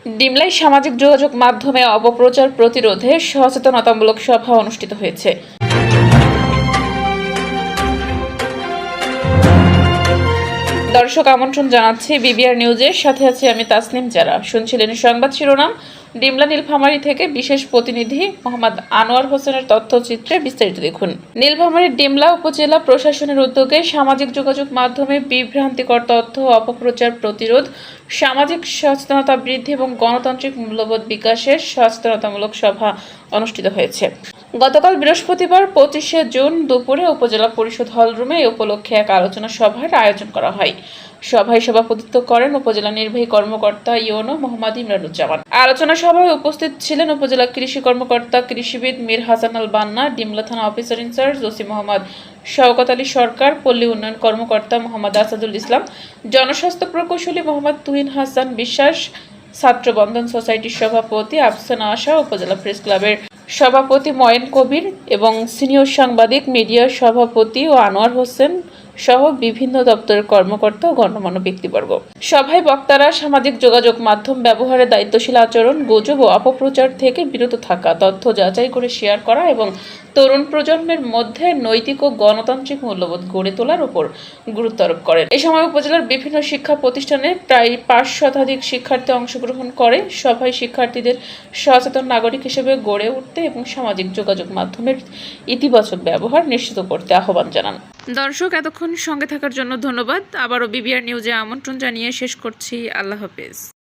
ডিমলায় সামাজিক যোগাযোগ মাধ্যমে অপপ্রচার প্রতিরোধে সচেতনতামূলক সভা অনুষ্ঠিত হয়েছে। দর্শক আমন্ত্রণ জানাচ্ছি বিবিআর নিউজের সাথে আছি আমি তাসনিম। যারা শুনছিলেন সংবাদ শিরোনাম, ডিমলা নীলফামারী থেকে বিশেষ প্রতিনিধি মোহাম্মদ আনোয়ার হোসেনের তথ্যচিত্রে বিস্তারিত দেখুন। নীলফামারীর ডিমলা উপজেলা প্রশাসনের উদ্যোগে সামাজিক যোগাযোগ মাধ্যমে বিভ্রান্তিকর তথ্য অপপ্রচার প্রতিরোধ, সামাজিক সচেতনতা বৃদ্ধি এবং গণতান্ত্রিক মূল্যবোধ বিকাশের সচেতনতামূলক সভা অনুষ্ঠিত হয়েছে। গতকাল বৃহস্পতিবার 25শে জুন দুপুরে উপজেলা পরিষদ হলরুমে এই উপলক্ষে এক আলোচনা সভার আয়োজন করা হয়। সভায় সভাপতিত্ব করেন উপজেলা নির্বাহী কর্মকর্তা ইউনো মোহাম্মদ ইমরানুজ্জামান। আলোচনা সভায় উপস্থিত ছিলেন উপজেলা কৃষি কর্মকর্তা কৃষিবিদ মীর হাসান আল বান্না, ডিমলা থানা officer in-charge OC Mohammad Shawkat Ali Sarkar, পল্লী উন্নয়ন কর্মকর্তা মোহাম্মদ আসাদুল ইসলাম, জনস্বাস্থ্য প্রকৌশলী মোহাম্মদ তুহিন হাসান বিশ্বাস, ছাত্র বন্ধন সোসাইটির সভাপতি আফসানা আশা, উপজেলা প্রেস ক্লাবের সভাপতি ময়েন কবির এবং সিনিয়র সাংবাদিক মিডিয়ার সভাপতি ও আনোয়ার হোসেন সহ বিভিন্ন দপ্তরের কর্মকর্তা ও গণ্যমান্য ব্যক্তিবর্গ। সভায় বক্তারা সামাজিক যোগাযোগ মাধ্যম ব্যবহারে দায়িত্বশীল আচরণ, গুজব ও অপপ্রচার থেকে বিরত থাকা, তথ্য যাচাই করে শেয়ার করা এবং তরুণ প্রজন্মের মধ্যে নৈতিক ও গণতান্ত্রিক মূল্যবোধ গড়ে তোলার উপর গুরুত্ব আরোপ করেন। এ সময় উপজেলার বিভিন্ন শিক্ষা প্রতিষ্ঠানে প্রায় 5 শতাধিক শিক্ষার্থী অংশগ্রহণ করে। সভায় শিক্ষার্থীদের সচেতন নাগরিক হিসেবে গড়ে উঠতে এবং সামাজিক যোগাযোগ মাধ্যমের ইতিবাচক ব্যবহার নিশ্চিত করতে আহ্বান জানান। দর্শক এতক্ষণ সঙ্গে থাকার জন্য ধন্যবাদ। আবারও বিবিআর নিউজে আমন্ত্রণ জানিয়ে শেষ করছি। আল্লাহ হাফেজ।